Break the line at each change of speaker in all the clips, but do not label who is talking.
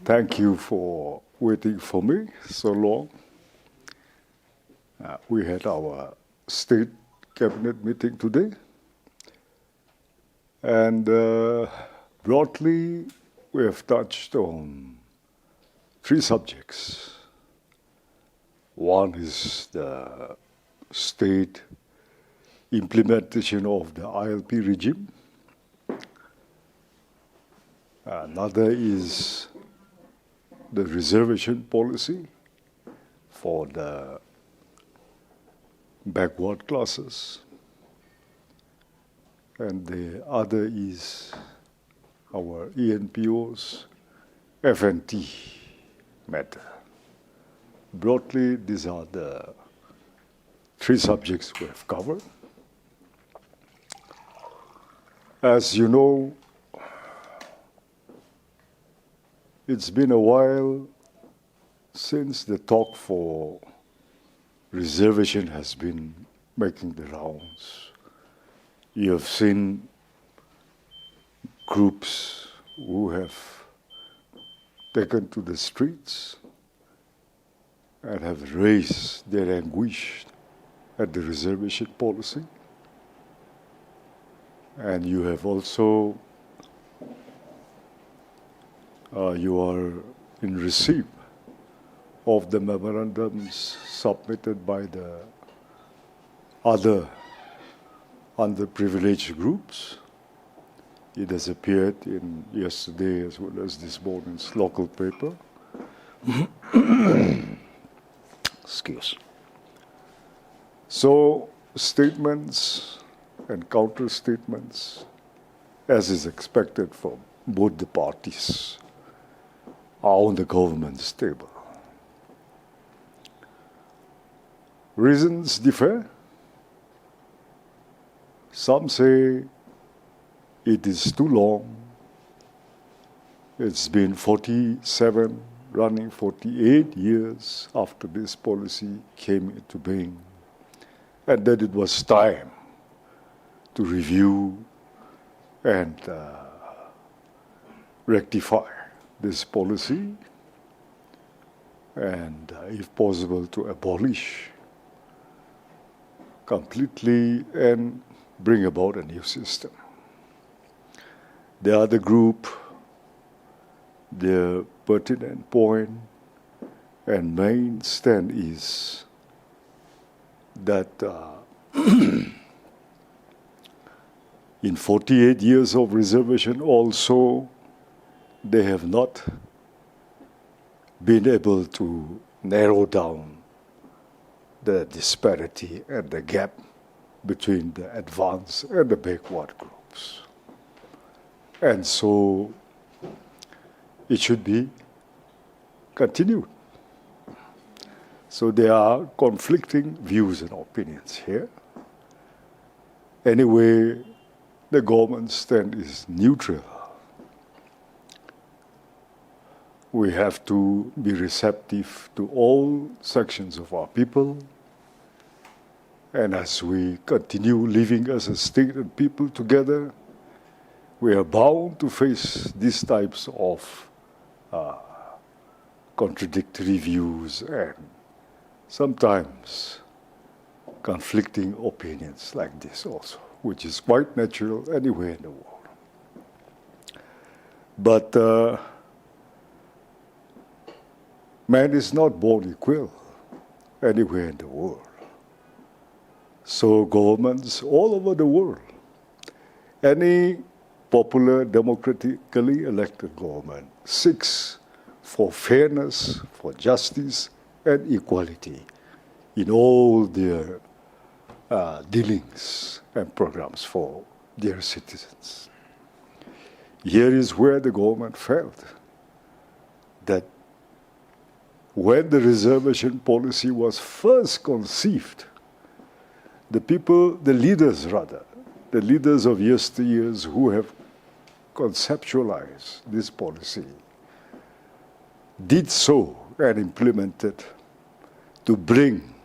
Thank you for waiting for me so long. We had our state cabinet meeting today, and broadly we have touched on three subjects. One is the state implementation of the ILP regime. Another is the reservation policy for the backward classes. And the other is our ENPO's FNT matter. Broadly, these are the three subjects we have covered. As you know, it's been a while since the talk for reservation has been making the rounds. You have seen groups who have taken to the streets and have raised their anguish at the reservation policy. And you have also you are in receipt of the memorandums submitted by the other underprivileged groups. It has appeared in yesterday as well as this morning's local paper. Excuse. So statements and counter statements, as is expected from both the parties, are on the government's table. Reasons differ. Some say it is too long. It's been 47, running 48 years after this policy came into being, and that it was time to review and rectify this policy, and if possible to abolish completely and bring about a new system. The other group, their pertinent point and main stand is that in 48 years of reservation also, they have not been able to narrow down the disparity and the gap between the advanced and the backward groups. And so it should be continued. So there are conflicting views and opinions here. Anyway, the government's stand is neutral. We have to be receptive to all sections of our people. And as we continue living as a state and people together, we are bound to face these types of contradictory views and sometimes conflicting opinions like this also, which is quite natural anywhere in the world. But man is not born equal anywhere in the world. So governments all over the world, any popular, democratically elected government seeks for fairness, for justice, and equality in all their dealings and programs for their citizens. Here is where the government felt that when the reservation policy was first conceived, the people, the leaders of yesteryears who have conceptualized this policy did so and implemented to bring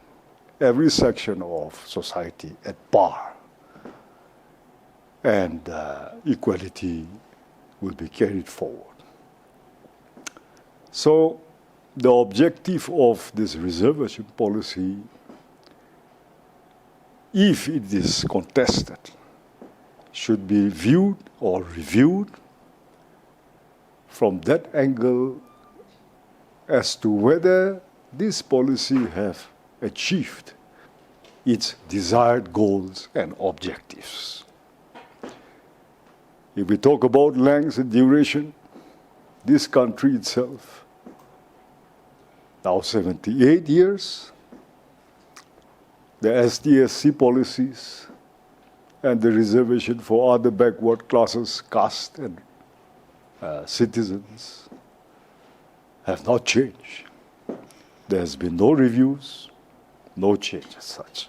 every section of society at par, and equality will be carried forward. So the objective of this reservation policy, if it is contested, should be viewed or reviewed from that angle as to whether this policy have achieved its desired goals and objectives. If we talk about length and duration, this country itself, now 78 years, the SDSC policies and the reservation for other backward classes, caste and citizens have not changed. There has been no reviews, no change as such,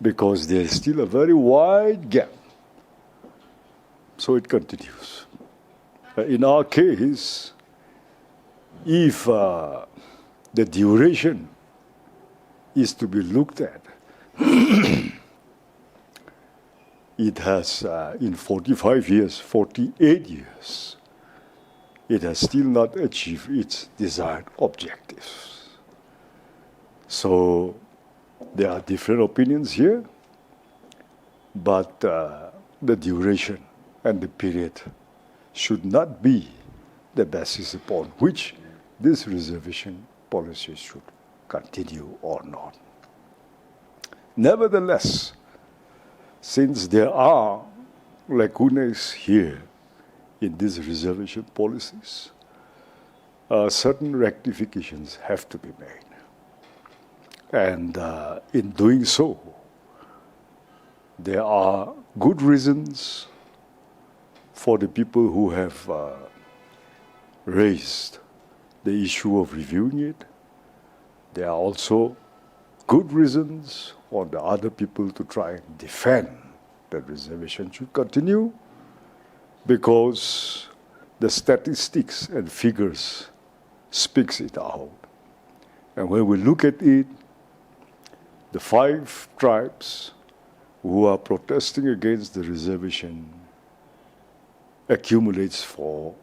because there is still a very wide gap. So it continues. In our case, if the duration is to be looked at, it has, in 45 years, 48 years, it has still not achieved its desired objectives. So there are different opinions here, but the duration and the period should not be the basis upon which this reservation policy should continue or not. Nevertheless, since there are lacunae here in these reservation policies, certain rectifications have to be made. And in doing so, there are good reasons for the people who have raised the issue of reviewing it. There are also good reasons for the other people to try and defend that reservation should continue, because the statistics and figures speaks it out. And when we look at it, the 5 tribes who are protesting against the reservation accumulates for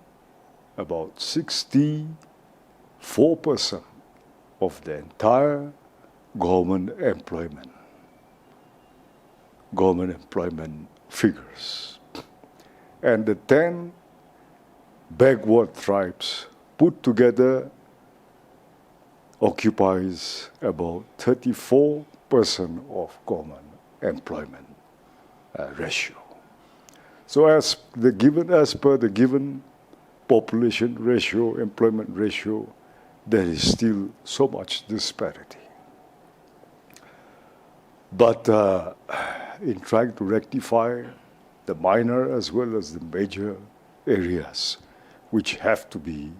about 64% of the entire government employment figures. And the 10 backward tribes put together occupies about 34% of government employment ratio. So as per the given population ratio, employment ratio, there is still so much disparity. But in trying to rectify the minor as well as the major areas which have to be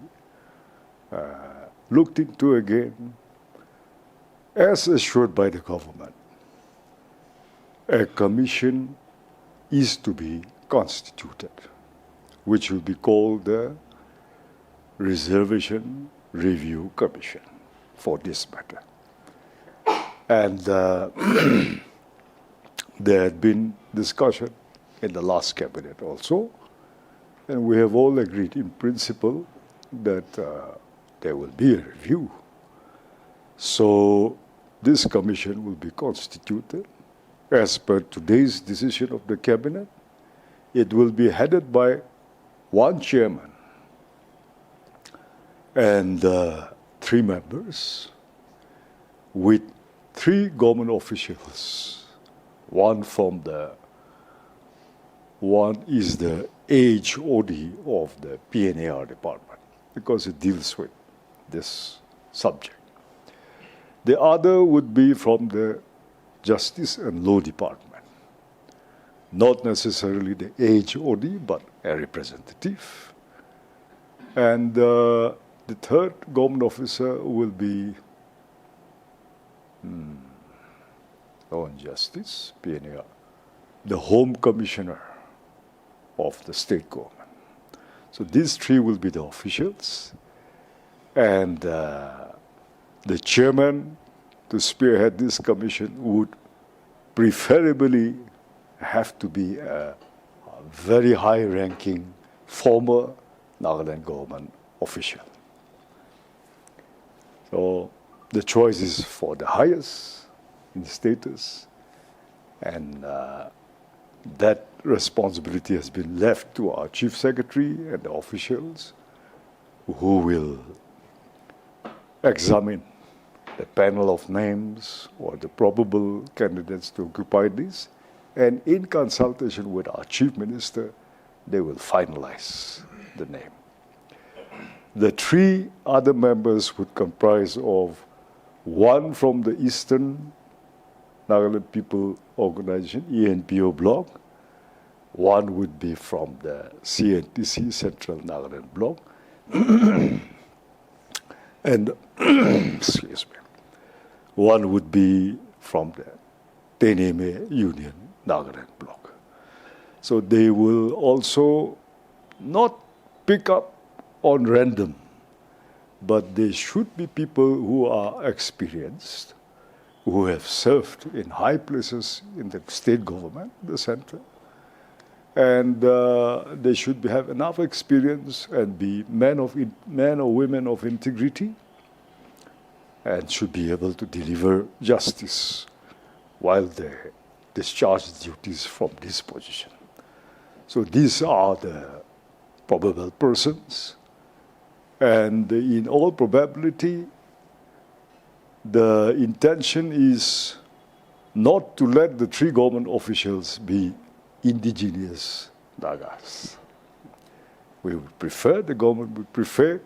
looked into again, as assured by the government, a commission is to be constituted, which will be called the Reservation Review Commission for this matter. And there had been discussion in the last cabinet also, and we have all agreed in principle that there will be a review. So this commission will be constituted as per today's decision of the cabinet. It will be headed by one chairman and 3 members, with 3 government officials. One is the HOD of the PNAR department, because it deals with this subject. The other would be from the Justice and Law Department, not necessarily the HOD, but a representative. And the third government officer will be Law and Justice, PNAR, the Home Commissioner of the state government. So these 3 will be the officials, and the chairman to spearhead this commission would preferably have to be a very high-ranking former Nagaland government official. So the choice is for the highest in status, and that responsibility has been left to our Chief Secretary and the officials who will examine the panel of names or the probable candidates to occupy this, and in consultation with our Chief Minister, they will finalize the name. The three other members would comprise of one from the Eastern Nagaland People Organization, ENPO bloc, one would be from the CNTC, Central Nagaland bloc, and excuse me, one would be from the Kenye Union Nagaland bloc. So they will also not pick up on random, but they should be people who are experienced, who have served in high places in the state government, the center, and they should have enough experience and be men or women of integrity, and should be able to deliver justice while they discharge duties from this position. So these are the probable persons, and in all probability, the intention is not to let the three government officials be indigenous Nagas. We would prefer, the government would prefer,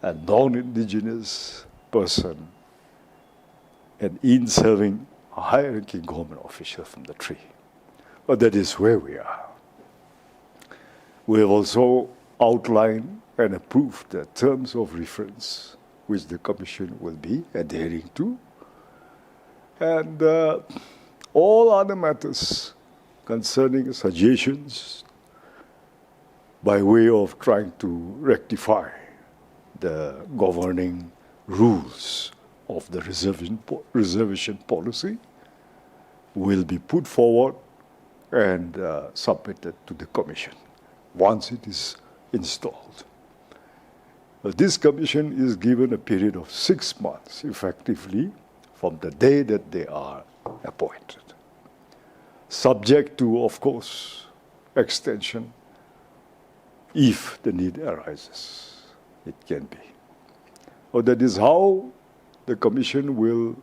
a non-indigenous person, and in serving a high-ranking government official from the three. But that is where we are. We have also outlined and approved the terms of reference which the Commission will be adhering to. And all other matters concerning suggestions by way of trying to rectify the governing rules of the reservation policy will be put forward and submitted to the Commission once it is installed. This Commission is given a period of 6 months, effectively, from the day that they are appointed, subject to, of course, extension if the need arises. It can be. Or that is how the Commission will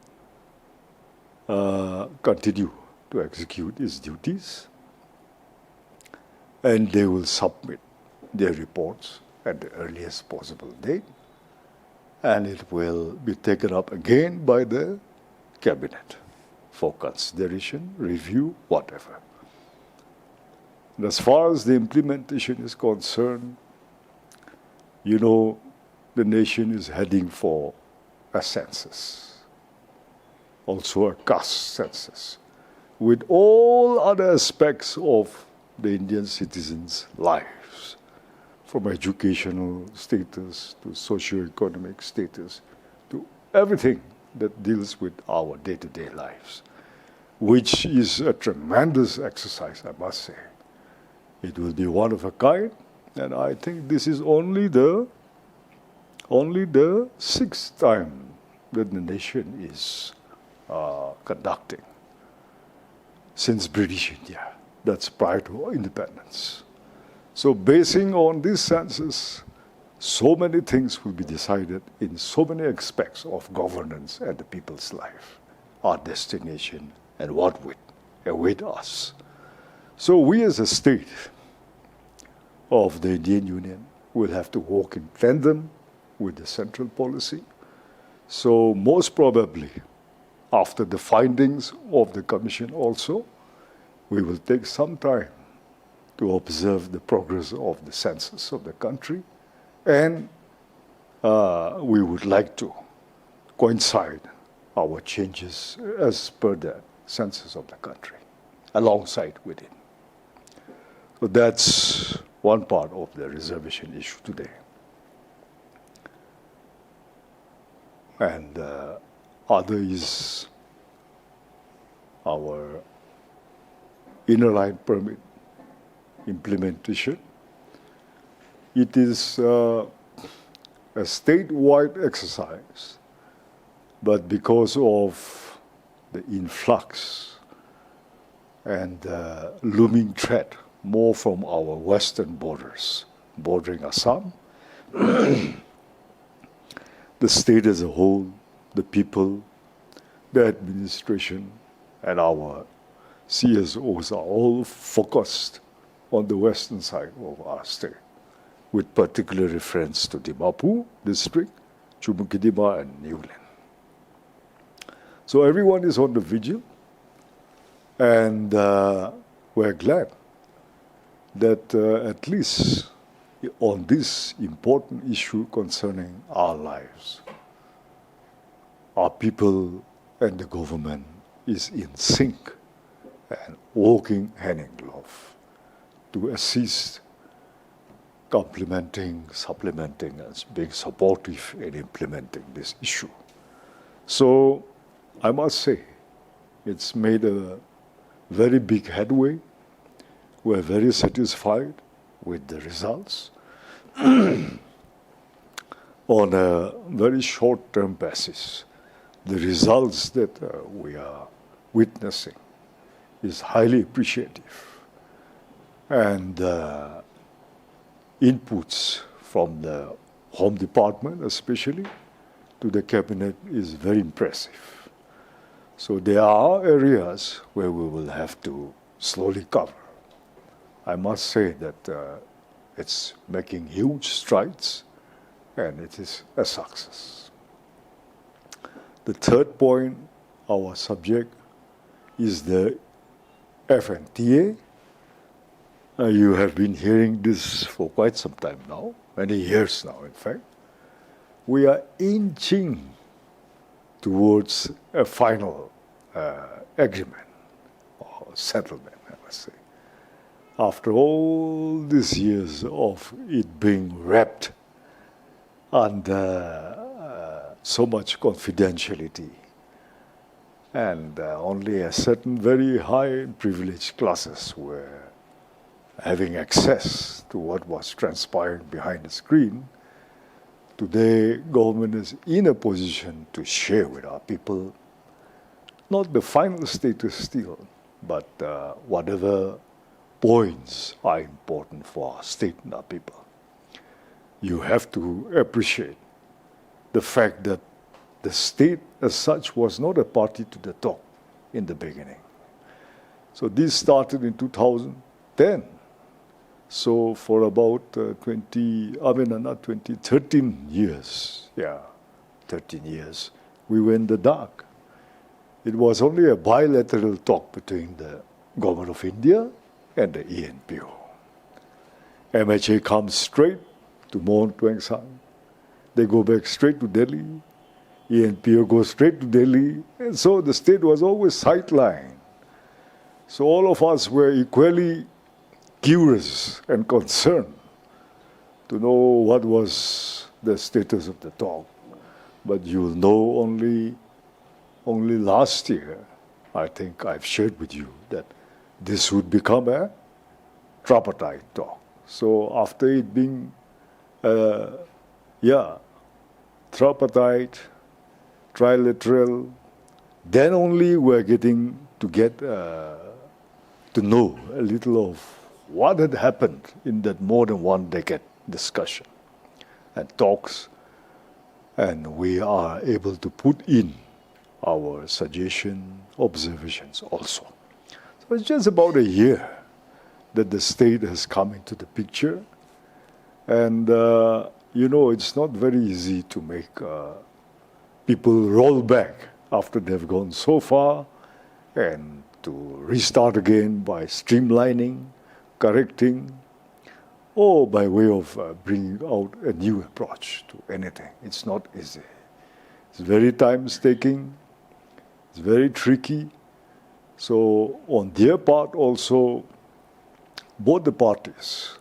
continue to execute its duties, and they will submit their reports at the earliest possible date, and it will be taken up again by the Cabinet for consideration, review, whatever. And as far as the implementation is concerned, you know, the nation is heading for a census, also a caste census, with all other aspects of the Indian citizens' lives, from educational status to socio-economic status to everything that deals with our day-to-day lives, which is a tremendous exercise, I must say. It will be one of a kind, and I think this is only the 6th time that the nation is conducting since British India. That's prior to independence. So basing on this census, so many things will be decided in so many aspects of governance and the people's life, our destination, and what would await us. So we as a state of the Indian Union will have to walk in tandem with the central policy. So most probably, after the findings of the Commission also, we will take some time to observe the progress of the census of the country, and we would like to coincide our changes as per the census of the country, alongside with it. So that's one part of the reservation issue today. And other is our inner line permit implementation. It is a statewide exercise But because of the influx and looming threat, more from our western borders, bordering Assam, the state as a whole, the people, the administration, and our CSOs are all focused on the western side of our state, with particular reference to Dimapur district, Chumukidima, and Newland. So everyone is on the vigil, and we're glad that at least on this important issue concerning our lives, our people and the government is in sync and working hand in glove to assist, complementing, supplementing, and being supportive in implementing this issue. So I must say, it's made a very big headway. We're very satisfied with the results. On a very short-term basis, the results that we are witnessing is highly appreciative. And inputs from the Home Department especially to the Cabinet is very impressive. So there are areas where we will have to slowly cover. I must say that it's making huge strides and it is a success. The third point, our subject, is the FNTA. You have been hearing this for quite some time now, many years now in fact. We are inching towards a final agreement or settlement, I must say. After all these years of it being wrapped under so much confidentiality, and only a certain very high privileged classes were having access to what was transpiring behind the screen, today government is in a position to share with our people not the final status still, but whatever points are important for our state and our people. You have to appreciate the fact that the state as such was not a party to the talk in the beginning. So this started in 2010. So for about 13 years, 13 years, we were in the dark. It was only a bilateral talk between the government of India and the ENPO. MHA comes straight to Mohun Tueng Sang. They go back straight to Delhi. ENPO goes straight to Delhi. And so the state was always sidelined. So all of us were equally curious and concerned to know what was the status of the talk. But you'll know only last year, I think I've shared with you that this would become a tripartite talk. So after it being, tripartite, trilateral, then only we're getting to get to know a little of what had happened in that more than 1 decade discussion and talks, and we are able to put in our suggestion, observations also. So it's just about a year that the state has come into the picture, and it's not very easy to make people roll back after they've gone so far and to restart again by streamlining, correcting, or by way of bringing out a new approach to anything. It's not easy. It's very time-taking. It's very tricky. So on their part also, both the parties,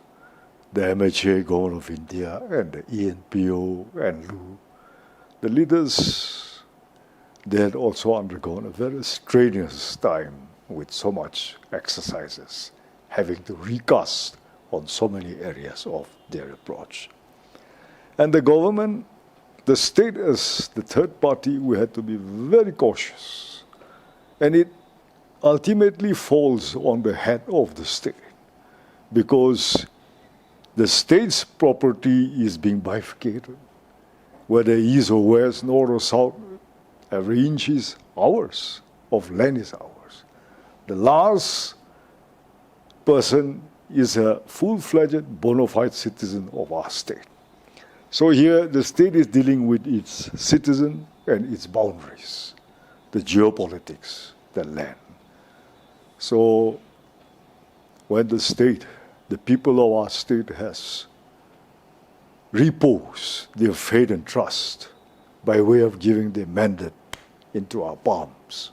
the MHA, Government of India, and the ENPO and LU, the leaders, they had also undergone a very strenuous time with so much exercises, having to recast on so many areas of their approach. And the government the state as the third party, we had to be very cautious. And it ultimately falls on the head of the state because the state's property is being bifurcated. Whether east or west, north or south, every inch is ours, of land is ours. The last person is a full-fledged bona fide citizen of our state. So here the state is dealing with its citizen and its boundaries, the geopolitics, the land. So when the state, the people of our state has reposed their faith and trust by way of giving their mandate into our palms,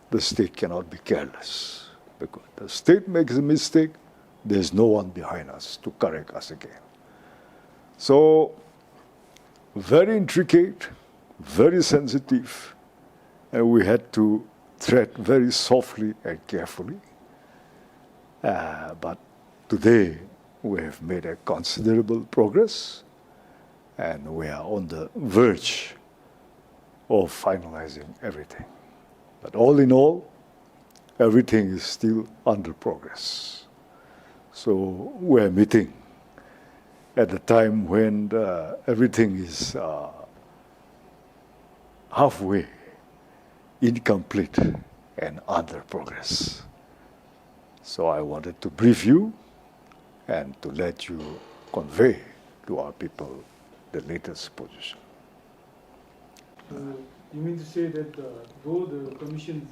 the state cannot be careless. Because the state makes a mistake, there's no one behind us to correct us again. So, very intricate, very sensitive, and we had to tread very softly and carefully. But today, we have made a considerable progress, and we are on the verge of finalizing everything. But all in all, everything is still under progress. So we're meeting at the time when everything is halfway, incomplete, and under progress. So I wanted to brief you and to let you convey to our people the latest position.
You mean to say that though the commission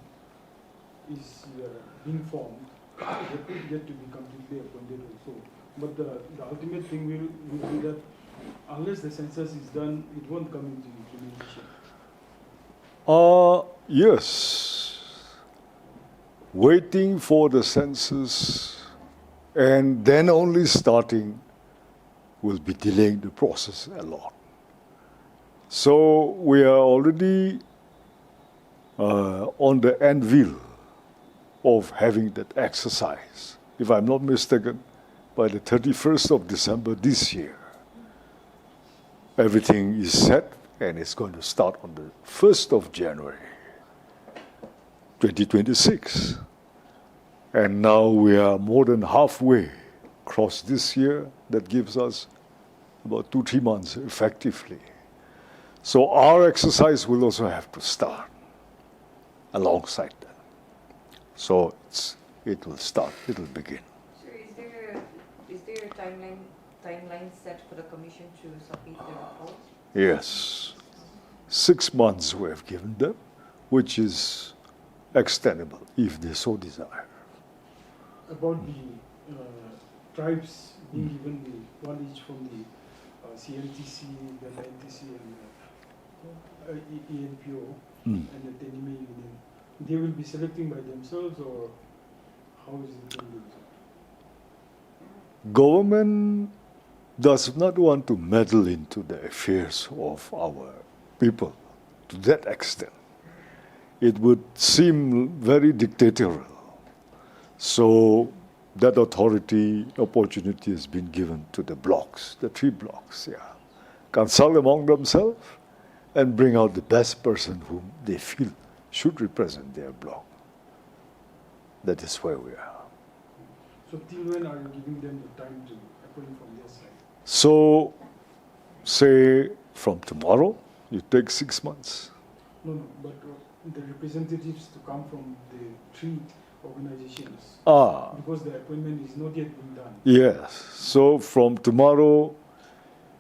is being formed, they could get to be completely appointed also, but the ultimate thing will be that unless the census is done, it won't come into implementation.
Yes. Waiting for the census and then only starting will be delaying the process a lot. So we are already on the anvil of having that exercise. If I'm not mistaken, by the 31st of December this year, everything is set and it's going to start on the 1st of January, 2026. And now we are more than halfway across this year. That gives us about 2-3 months effectively. So our exercise will also have to start alongside that. So it will start, it will begin.
So is there a timeline set for the commission to submit the report?
Yes. 6 months we have given them, which is extendable if they so desire.
About the tribes being given the one each from the CLTC, the NTC, and the ENPO, and the Kenye Union, they will be selecting by themselves, or how is it going to be?
Government does not want to meddle into the affairs of our people to that extent. It would seem very dictatorial. So that opportunity has been given to the blocks, the 3 blocks, consult among themselves and bring out the best person whom they feel should represent their block. That is where we are.
So till when are you giving them the time to appoint from their side?
So, say from tomorrow, you take 6 months.
No, but the representatives to come from the 3 organizations.
Because
the appointment is not yet been done.
Yes. So from tomorrow,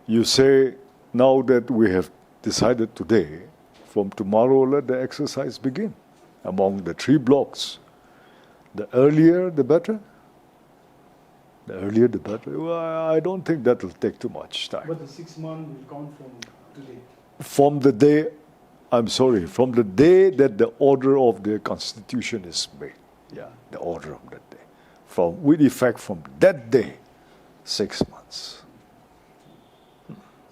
you say, now that we have decided today, from tomorrow let the exercise begin among the 3 blocks. The earlier, the better. The earlier, the better. Well, I don't think that will take too much time.
But the 6 months will count from today.
From the day, from the day that the order of the Constitution is made. Yeah, the order of that day. With effect from that day, 6 months.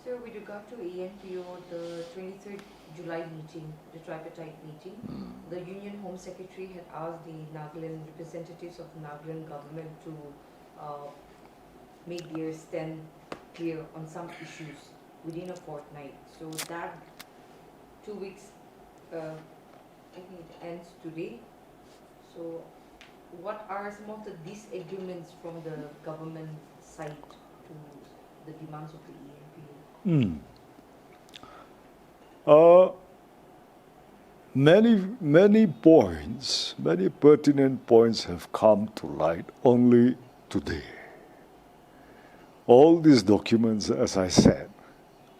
So with regard to ENPO, the 23rd July meeting, the tripartite meeting, the Union Home Secretary had asked the Nagaland representatives of the Nagaland government to make their stand clear on some issues. within a fortnight. So that 2 weeks, I think it ends today. So what are some of the disagreements from the government side to the demands of the ENPO?
Many points, many pertinent points have come to light only today. All these documents, as I said,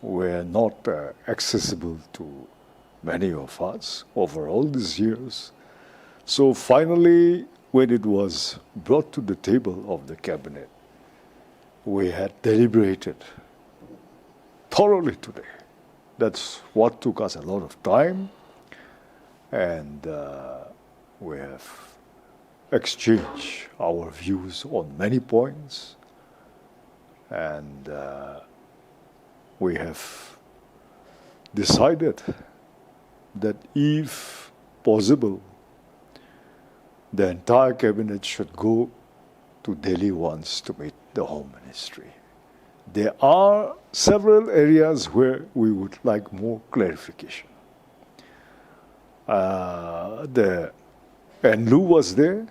were not accessible to many of us over all these years. So finally, when it was brought to the table of the cabinet, we had deliberated thoroughly today. That's what took us a lot of time, and we have exchanged our views on many points, and we have decided that if possible, the entire cabinet should go to Delhi once to meet the Home Ministry. There are several areas where we would like more clarification. The NLU was there,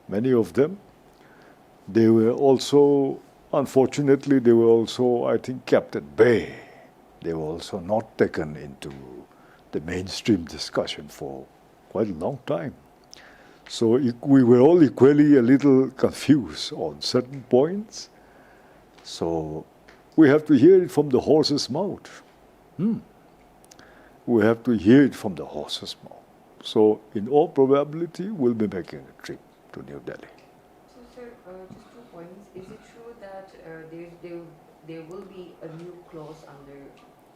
many of them. They were also, unfortunately, they were also, I think, kept at bay. They were also not taken into the mainstream discussion for quite a long time. So we were all equally a little confused on certain points. So we have to hear it from the horse's mouth. We have to hear it from the horse's mouth. So in all probability, we'll be making a trip to New Delhi.
So, sir, just 2 points. Is it true that there will be a new clause under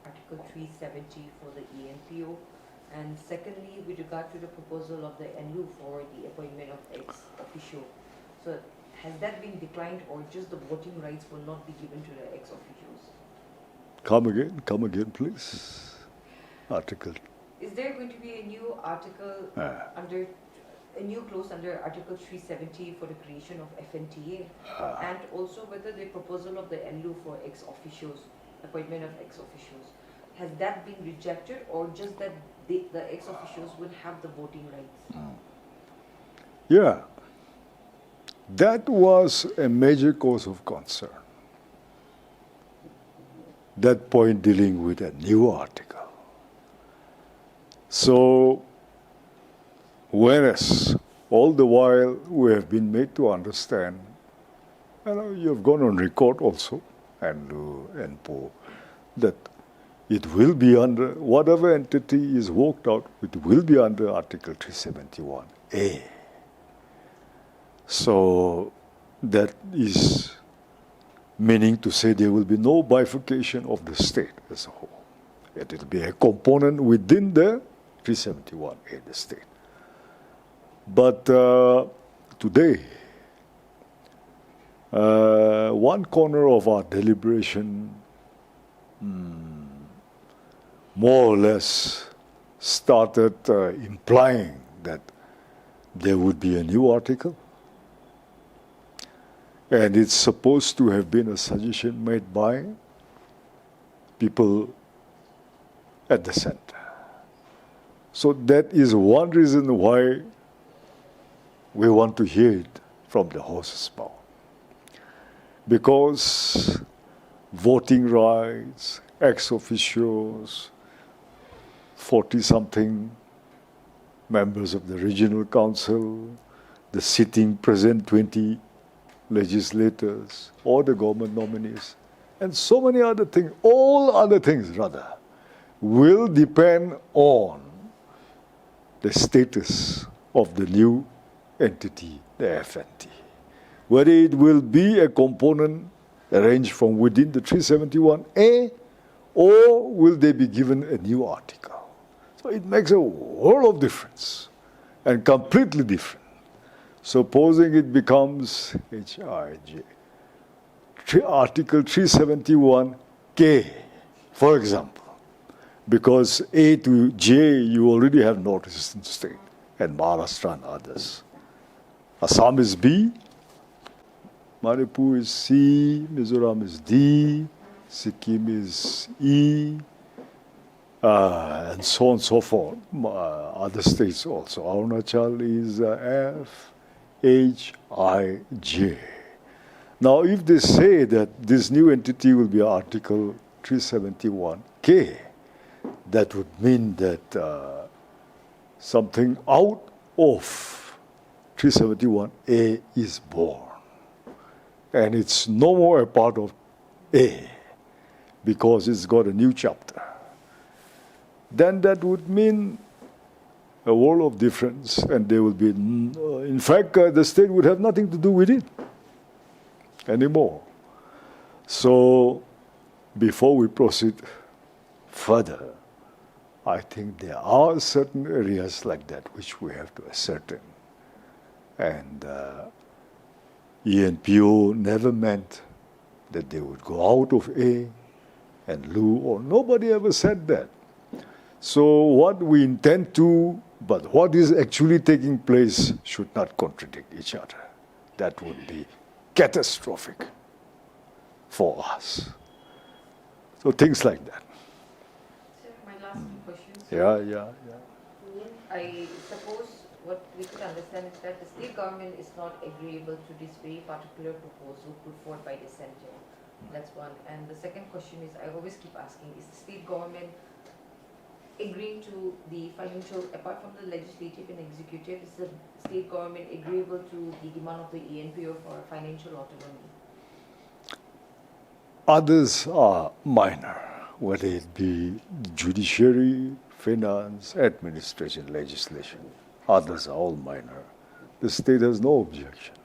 Article 370 for the ENPO? And secondly, with regard to the proposal of the NU for the appointment of ex-officio, so has that been declined, or just the voting rights will not be given to the ex-officios?
Come again, please. Article.
Is there going to be a new article under a new clause under Article 370 for the creation of FNTA, and also whether the proposal of the NU for ex-officios, appointment of ex-officios, has that been rejected, or just that the ex-officios will have the voting rights?
Yeah, that was a major cause of concern. That point dealing with a new article. So, whereas all the while we have been made to understand, you have gone on record also, and NPO, that it will be under, whatever entity is worked out, it will be under Article 371A. So that is meaning to say there will be no bifurcation of the state as a whole. It will be a component within the 371A, the state. But today, one corner of our deliberation more or less started implying that there would be a new article. And it's supposed to have been a suggestion made by people at the center. So that is one reason why we want to hear it from the horse's mouth. Because voting rights, ex-officios, 40-something members of the regional council, the sitting present 20 legislators, or the government nominees, and so many other things, all other things rather, will depend on the status of the new entity, the FNT. Whether it will be a component arranged from within the 371A, or will they be given a new article? So it makes a world of difference, and completely different. Supposing it becomes HIJ, Article 371K, for example, because A to J you already have northeastern state, and Maharashtra and others. Assam is B, Manipur is C, Mizoram is D, Sikkim is E, and so on and so forth. Other states also. Arunachal is F, H, I, J. Now, if they say that this new entity will be Article 371K, that would mean that something out of 371A is born. And it's no more a part of A because it's got a new chapter. Then that would mean a world of difference, and there will be, in fact, the state would have nothing to do with it anymore. So, before we proceed further, I think there are certain areas like that which we have to ascertain. And ENPO never meant that they would go out of A and Lu, or nobody ever said that. So what we intend to, but what is actually taking place should not contradict each other. That would be catastrophic for us. So things like that.
Sir, my last two questions.
Yeah.
I suppose what we could understand is that the state government is not agreeable to this very particular proposal put forward by the center. That's one. And the second question is, I always keep asking, is the state government agreeing to the financial, apart from the legislative and executive, is the state government agreeable to the demand of the ENPO for financial autonomy?
Others are minor, whether it be judiciary, finance, administration, legislation. Others are all minor. The state has no objection.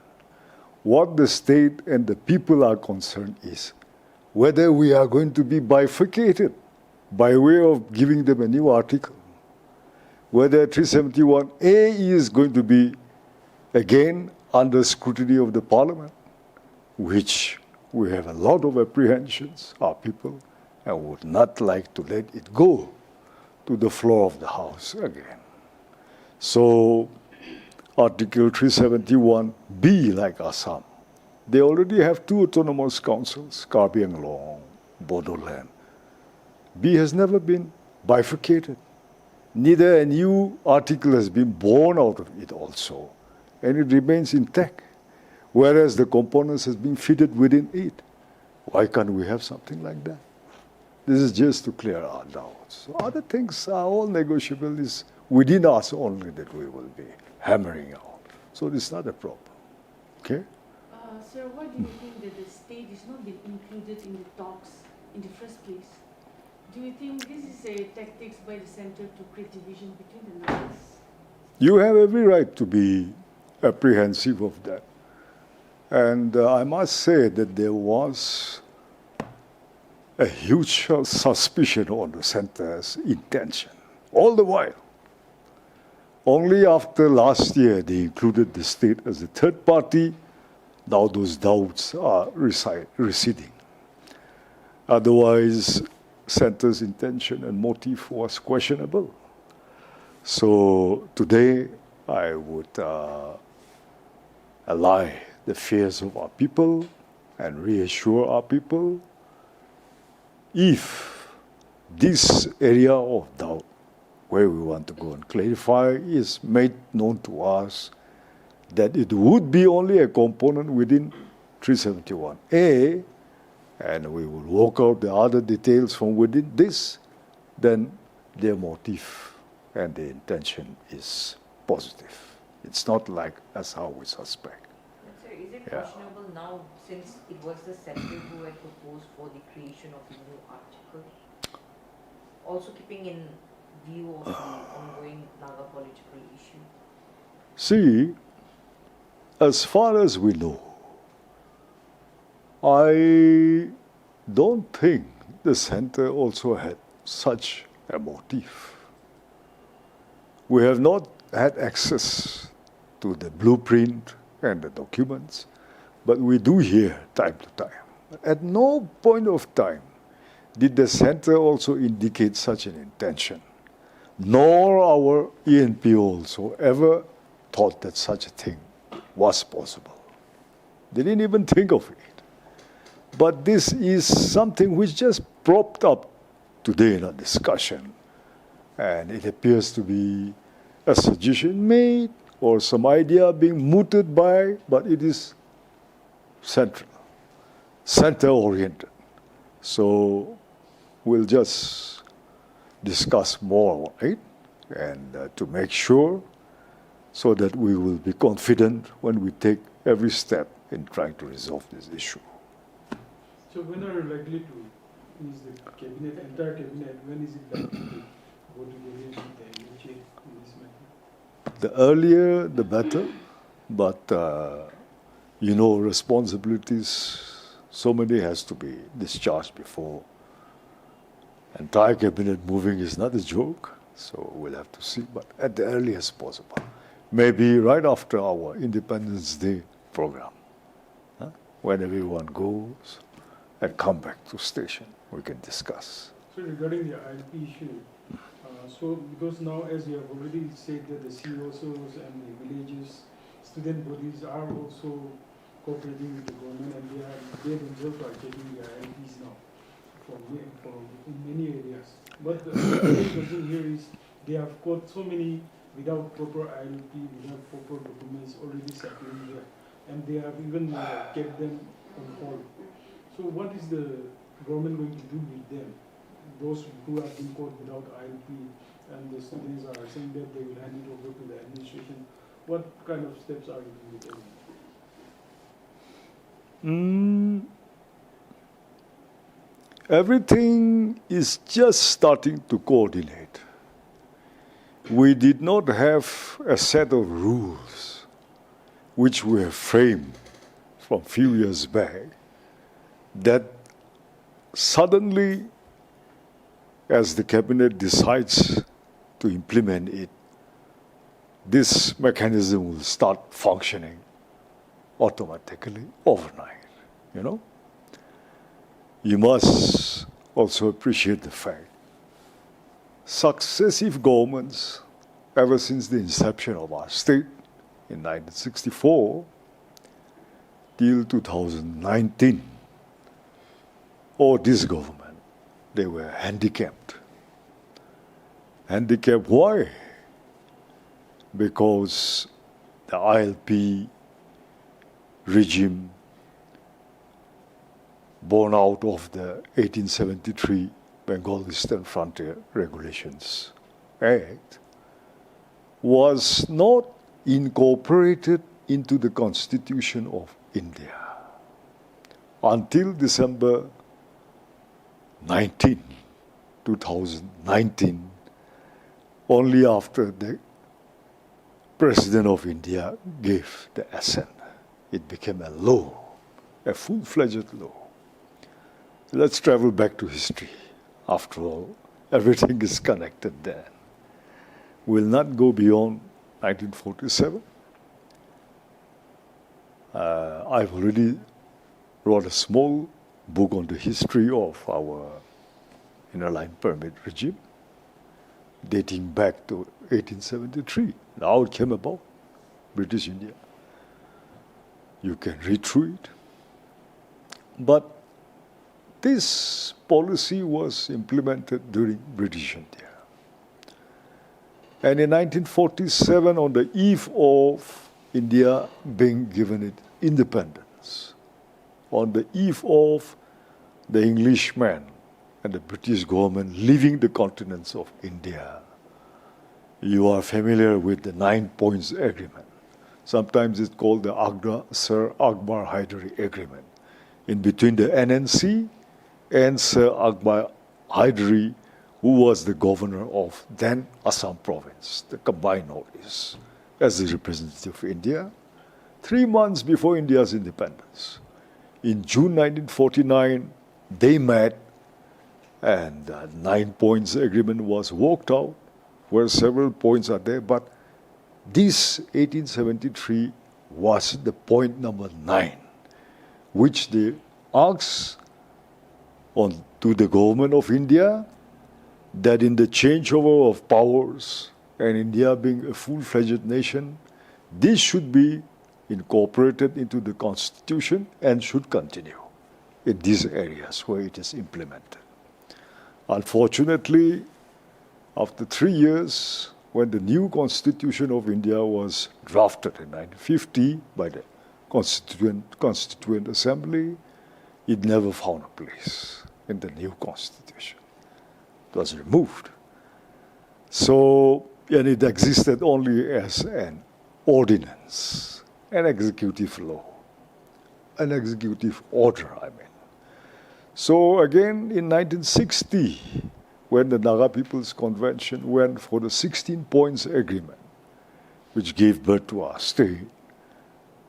What the state and the people are concerned is whether we are going to be bifurcated by way of giving them a new article. Whether 371A is going to be again under scrutiny of the parliament, which we have a lot of apprehensions, our people, and would not like to let it go to the floor of the House again. So, Article 371B, like Assam, they already have two autonomous councils, Karbi Anglong, Bodoland. B has never been bifurcated. Neither a new article has been born out of it also, and it remains intact, whereas the components has been fitted within it. Why can't we have something like that? This is just to clear our doubts. So other things are all negotiable. It's within us only that we will be hammering out. So it's not a problem. Okay?
Sir, why do you think that the state is not been included in the talks in the first place? Do you think this is a tactics by the center to create division between the nations?
You have every right to be apprehensive of that. And I must say that there was a huge suspicion on the center's intention, all the while. Only after last year they included the state as a third party. Now those doubts are receding. Otherwise, center's intention and motive was questionable. So today, I would allay the fears of our people and reassure our people. If this area of doubt, where we want to go and clarify, is made known to us, that it would be only a component within 371A, and we will work out the other details from within this, then their motive and their intention is positive. It's not like that's how we suspect.
But sir, is it questionable now, since it was the center who had proposed for the creation of a new article? Also keeping in view of the ongoing Naga political issue.
See, as far as we know, I don't think the center also had such a motive. We have not had access to the blueprint and the documents, but we do hear time to time. At no point of time did the center also indicate such an intention, nor our ENPO also ever thought that such a thing was possible. They didn't even think of it. But this is something which just propped up today in a discussion. And it appears to be a suggestion made or some idea being mooted by, but it is central, center-oriented. So we'll just discuss more, right? And to make sure so that we will be confident when we take every step in trying to resolve this issue.
So when are you likely to, is the cabinet, entire cabinet, when is it likely to go together and initiate in this matter?
The earlier, the better. But, responsibilities, so many has to be discharged before. Entire cabinet moving is not a joke, so we'll have to see. But at the earliest possible. Maybe right after our Independence Day program, when everyone goes and come back to station, we can discuss.
So regarding the ILP issue, so because now, as you have already said, that the COSOs and the villages, student bodies are also cooperating with the government, and they themselves are taking the ILPs now for in many areas. But the question here is, they have got so many without proper ILP, without proper documents already circulating there, and they have even kept them on hold. So what is the government going to do with them? Those who have been caught without ILP, and the students are saying that they will hand it over to the administration. What kind of steps are you going to take?
Everything is just starting to coordinate. We did not have a set of rules which were framed from few years back that suddenly, as the cabinet decides to implement it, this mechanism will start functioning automatically overnight, You must also appreciate the fact successive governments, ever since the inception of our state in 1964 till 2019, or this government, they were handicapped. Handicapped why? Because the ILP regime born out of the 1873 Bengal Eastern Frontier Regulations Act was not incorporated into the Constitution of India until December 2019, only after the President of India gave the assent. It became a law, a full-fledged law. Let's travel back to history. After all, everything is connected there. We'll not go beyond 1947. I've already wrote a small book on the history of our inner line permit regime, dating back to 1873. How it came about, British India. You can read through it. But this policy was implemented during British India. And in 1947, on the eve of India being given its independence, on the eve of the Englishmen and the British government leaving the continents of India, you are familiar with the 9 Points Agreement. Sometimes it's called the Sir Akbar Hyderabad Agreement, in between the NNC and Sir Akbar Hyderabad, who was the governor of then Assam province, the combined Northeast, as the representative of India, 3 months before India's independence. In June 1949, they met, and the 9 Points Agreement was worked out, where several points are there, but this 1873 was the point number 9, which they asked to the government of India that in the changeover of powers and India being a full-fledged nation, this should be incorporated into the constitution and should continue. in these areas where it is implemented. Unfortunately, after 3 years, when the new Constitution of India was drafted in 1950 by the Constituent Assembly, it never found a place in the new Constitution. It was removed. So, and it existed only as an ordinance, an executive law, an executive order, I mean. So again, in 1960, when the Naga People's Convention went for the 16 points agreement, which gave birth to our state,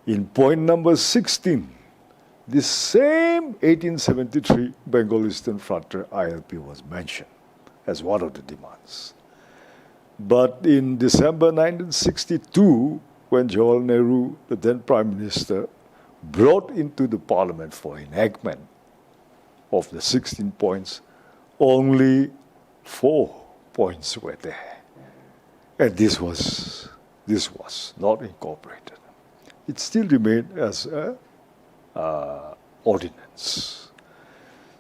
in point number 16, this same 1873 Bengal Eastern Frontier ILP was mentioned as one of the demands. But in December 1962, when Jawaharlal Nehru, the then Prime Minister, brought into the Parliament for enactment of the 16 points, only 4 points were there. And this was not incorporated. It still remained as an ordinance.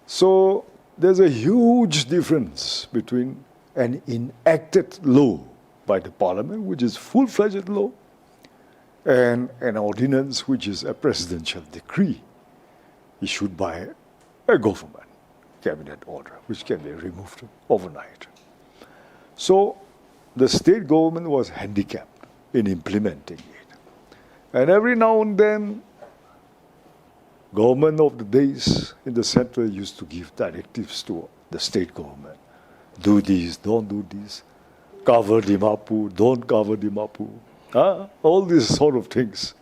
So there's a huge difference between an enacted law by the Parliament, which is full-fledged law, and an ordinance, which is a presidential decree issued by a government cabinet order, which can be removed overnight. So the state government was handicapped in implementing it. And every now and then, government of the days in the center used to give directives to the state government. Do this, don't do this. Cover Dimapur, don't cover Dimapur. All these sort of things.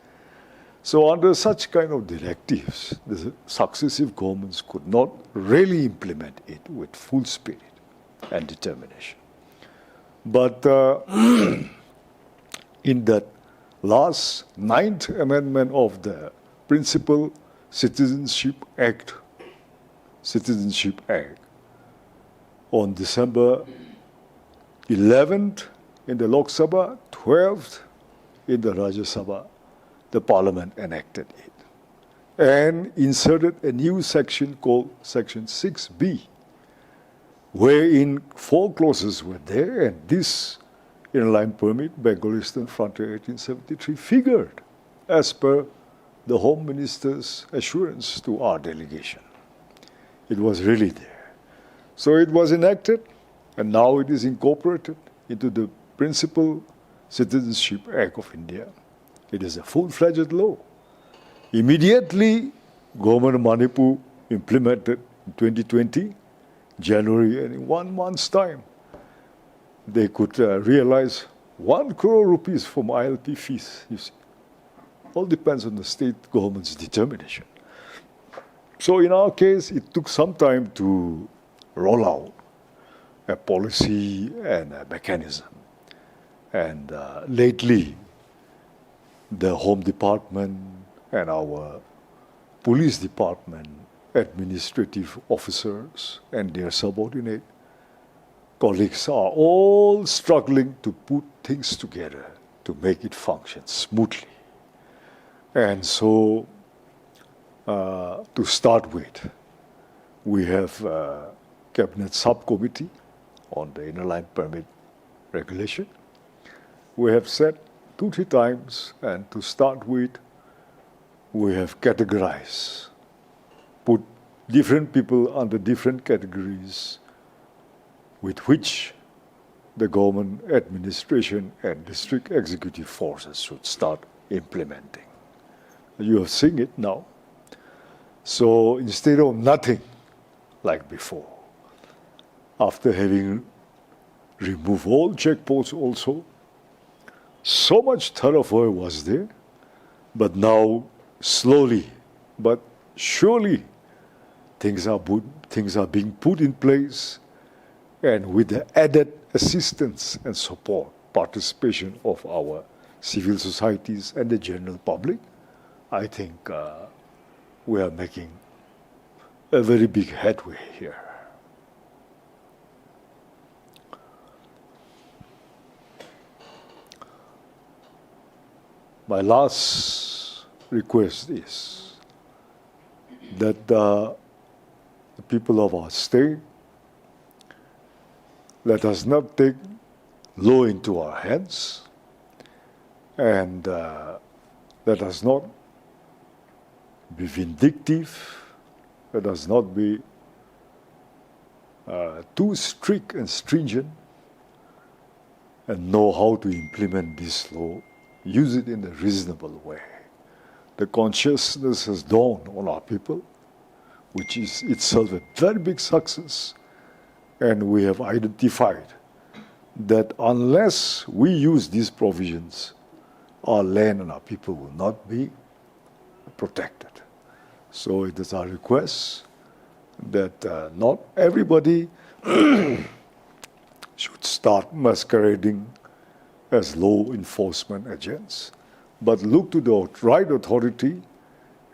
So under such kind of directives, the successive governments could not really implement it with full spirit and determination. But in that last 9th amendment of the Principal Citizenship Act, on December 11th in the Lok Sabha, 12th in the Rajya Sabha, the Parliament enacted it and inserted a new section called Section 6B, wherein 4 clauses were there, and this inline permit, Bengal Eastern Frontier 1873, figured as per the Home Minister's assurance to our delegation. It was really there. So it was enacted, and now it is incorporated into the Principal Citizenship Act of India. It is a full-fledged law. Immediately, Government of Manipur implemented in 2020, January, and in 1 month's time, they could realize 1 crore rupees from ILP fees, you see. All depends on the state government's determination. So in our case, it took some time to roll out a policy and a mechanism. And lately, the Home Department and our Police Department, administrative officers and their subordinate colleagues are all struggling to put things together to make it function smoothly. And so, to start with, we have a Cabinet Subcommittee on the Inner Line Permit Regulation. We have said 2-3 times, and to start with, we have categorized, put different people under different categories with which the government administration and district executive forces should start implementing. You have seen it now. So instead of nothing like before, after having removed all checkposts also, so much thoroughfare was there, but now slowly but surely things are being put in place, and with the added assistance and support, participation of our civil societies and the general public, I think we are making a very big headway here. My last request is that the people of our state. Let us not take law into our hands, and let us not be vindictive. Let us not be too strict and stringent, and know how to implement this law, use it in a reasonable way. The consciousness has dawned on our people, which is itself a very big success, and we have identified that unless we use these provisions, our land and our people will not be protected. So it is our request that not everybody should start masquerading as law enforcement agents, but look to the right authority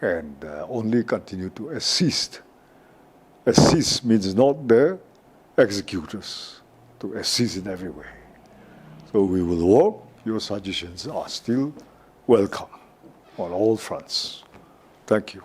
and only continue to assist. Assist means not the executors, to assist in every way. So we will work. Your suggestions are still welcome on all fronts. Thank you.